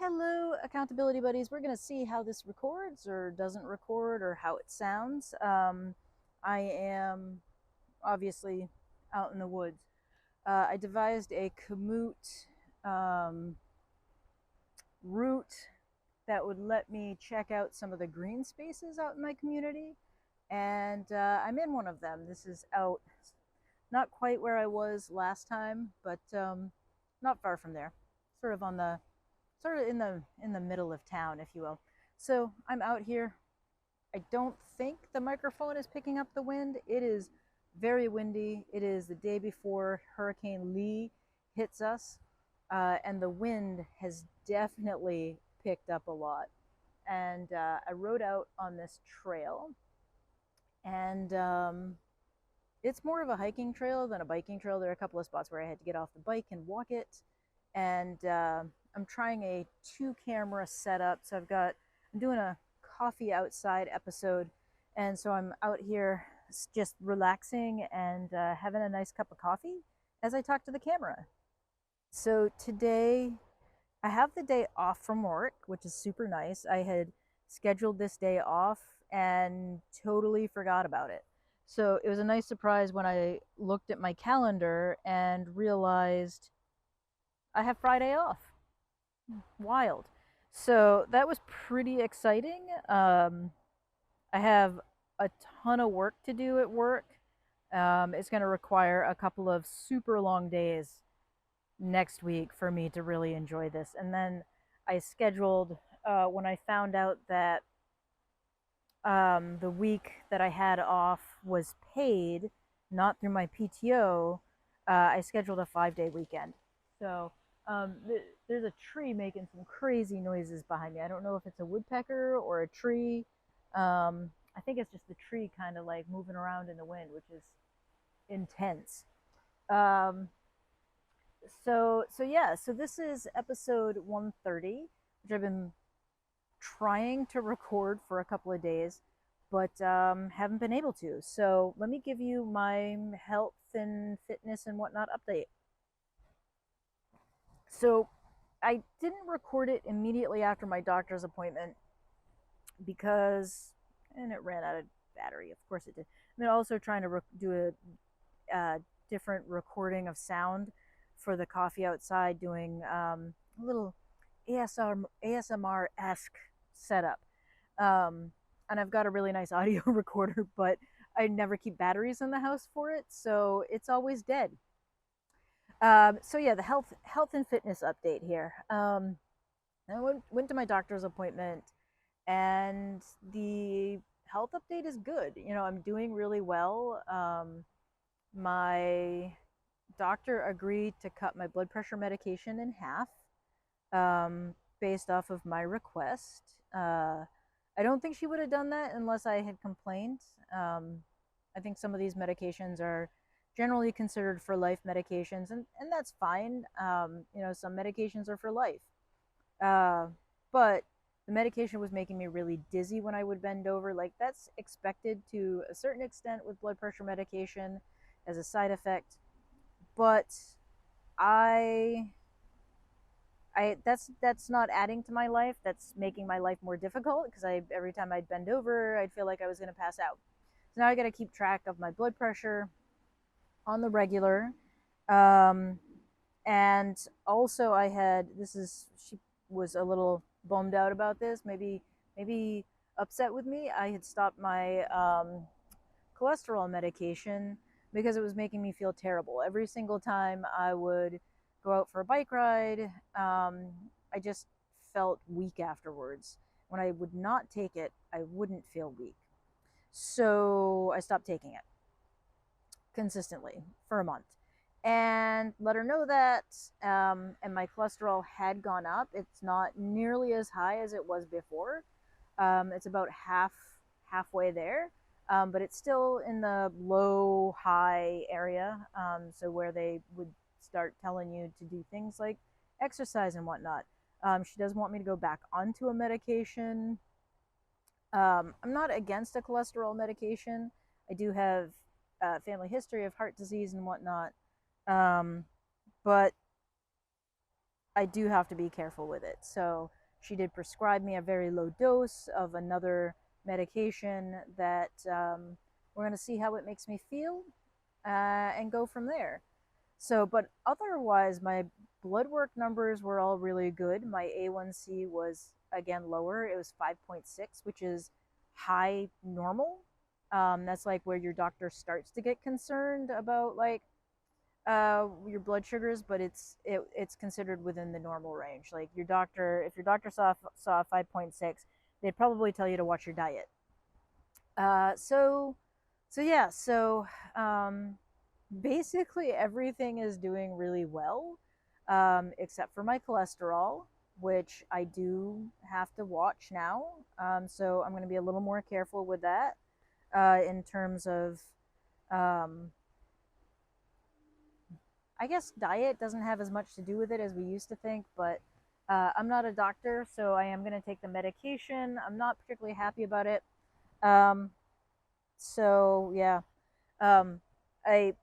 Hello, accountability buddies. We're going to see how this records or doesn't record or how it sounds. I am obviously out in the woods. I devised a commute um, route that would let me check out some of the green spaces out in my community. And I'm in one of them. This is out not quite where I was last time, but not far from there. Sort of in the middle of town, if you will. So I'm out here. I don't think the microphone is picking up the wind. It is very windy. It is the day before Hurricane Lee hits us, and the wind has definitely picked up a lot. And I rode out on this trail, and it's more of a hiking trail than a biking trail. There are a couple of spots where I had to get off the bike and walk it, and I'm trying a 2 camera setup. So I'm doing a coffee outside episode, and so I'm out here just relaxing and having a nice cup of coffee as I talk to the camera. So today I have the day off from work, which is super nice. I had scheduled this day off and totally forgot about it. So it was a nice surprise when I looked at my calendar and realized I have Friday off. Wild. So that was pretty exciting. I have a ton of work to do at work. It's going to require a couple of super long days next week for me to really enjoy this. And then I scheduled, when I found out that the week that I had off was paid, not through my PTO, I scheduled a 5-day weekend. So there's a tree making some crazy noises behind me. I don't know if it's a woodpecker or a tree. I think it's just the tree kind of like moving around in the wind, which is intense. Um, so this is episode 130, which I've been trying to record for a couple of days, but haven't been able to. So let me give you my health and fitness and whatnot update. So I didn't record it immediately after my doctor's appointment because, and it ran out of battery. Of course it did. I'm also trying to do a different recording of sound for the coffee outside, doing a little ASMR-esque setup. And I've got a really nice audio recorder, but I never keep batteries in the house for it, so it's always dead. So yeah, the health and fitness update here. I went to my doctor's appointment, and the health update is good. You know, I'm doing really well. My doctor agreed to cut my blood pressure medication in half, based off of my request. I don't think she would have done that unless I had complained. I think some of these medications are generally considered for life medications, and that's fine. You know, some medications are for life. But the medication was making me really dizzy when I would bend over. Like, that's expected to a certain extent with blood pressure medication as a side effect. But I that's not adding to my life. That's making my life more difficult because every time I'd bend over, I'd feel like I was going to pass out. So now I got to keep track of my blood pressure on the regular. And also she was a little bummed out about this, maybe upset with me. I had stopped my cholesterol medication because it was making me feel terrible. Every single time I would go out for a bike ride, I just felt weak afterwards. When I would not take it, I wouldn't feel weak. So I stopped taking it consistently for a month and let her know that. And my cholesterol had gone up. It's not nearly as high as it was before. It's about halfway there, but it's still in the low high area. So where they would start telling you to do things like exercise and whatnot. She does want me to go back onto a medication. I'm not against a cholesterol medication. I do have family history of heart disease and whatnot. But I do have to be careful with it. So she did prescribe me a very low dose of another medication that we're going to see how it makes me feel and go from there. So, but otherwise, my blood work numbers were all really good. My A1C was again lower. It was 5.6, which is high normal. That's like where your doctor starts to get concerned about like your blood sugars, but it's considered within the normal range. Like your doctor, if your doctor saw 5.6, they'd probably tell you to watch your diet. So yeah, so basically everything is doing really well, except for my cholesterol, which I do have to watch now. So I'm going to be a little more careful with that in terms of um, I guess diet doesn't have as much to do with it as we used to think, but I'm not a doctor, so I am going to take the medication. I'm not particularly happy about it. Um, so yeah, um, I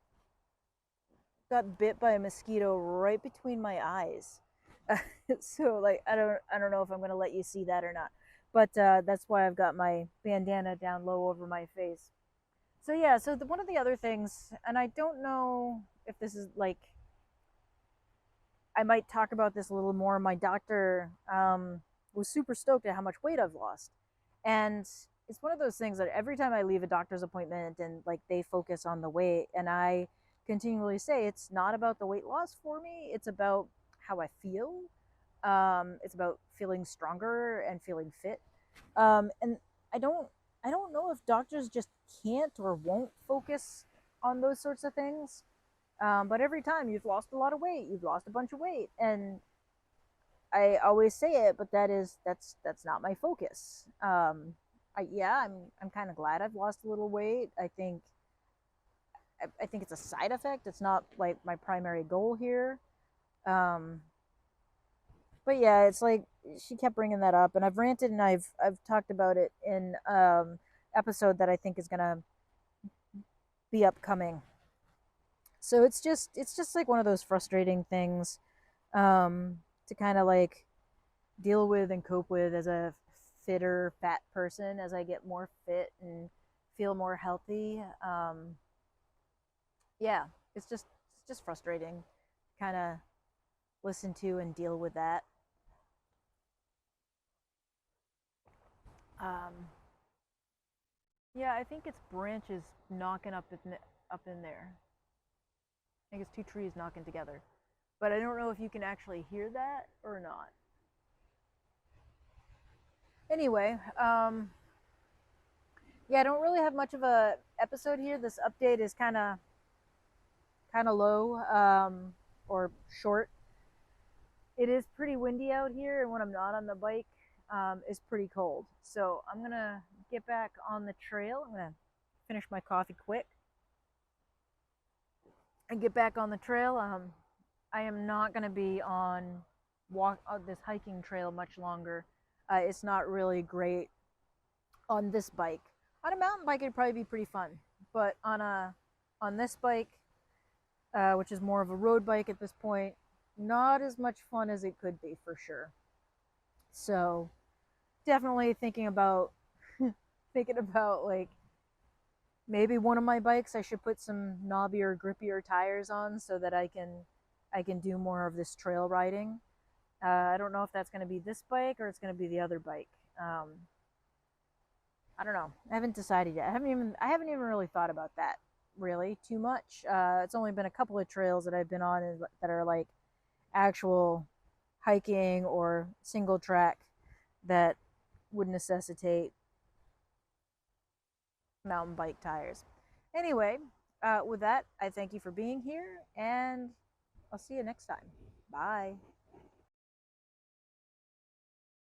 got bit by a mosquito right between my eyes. So like I don't know if I'm going to let you see that or not, but that's why I've got my bandana down low over my face. So yeah, so one of the other things, and I don't know if this is like I might talk about this a little more. My doctor was super stoked at how much weight I've lost. And it's one of those things that every time I leave a doctor's appointment and like they focus on the weight, and I continually say it's not about the weight loss for me, it's about how I feel. It's about feeling stronger and feeling fit. And I don't I don't know if doctors just can't or won't focus on those sorts of things. But every time you've lost a lot of weight, you've lost a bunch of weight, and I always say it, but that's not my focus. Yeah, I'm kind of glad I've lost a little weight. I think it's a side effect. It's not like my primary goal here. Um, but yeah, it's like she kept bringing that up, and I've ranted and I've talked about it in episode that I think is gonna be upcoming. So it's just like one of those frustrating things to kind of like deal with and cope with as a fitter fat person as I get more fit and feel more healthy. Yeah, it's just frustrating, kind of listen to and deal with that. Um, yeah, I think it's branches knocking up in there. I think it's two trees knocking together, but I don't know if you can actually hear that or not. Anyway, yeah, I don't really have much of a episode here. This update is kind of low or short. It is pretty windy out here, and when I'm not on the bike, it's pretty cold. So I'm gonna get back on the trail. I'm gonna finish my coffee quick and get back on the trail. I am not gonna be on this hiking trail much longer. It's not really great on this bike. On a mountain bike, it'd probably be pretty fun, but on this bike, which is more of a road bike at this point, not as much fun as it could be for sure. So definitely thinking about like maybe one of my bikes I should put some knobbier, grippier tires on so that I can do more of this trail riding. I don't know if that's going to be this bike or it's going to be the other bike. Um, I don't know. I haven't decided yet. I haven't even really thought about that really too much. It's only been a couple of trails that I've been on that are like actual hiking or single track that would necessitate mountain bike tires. Anyway, with that, I thank you for being here, and I'll see you next time. Bye.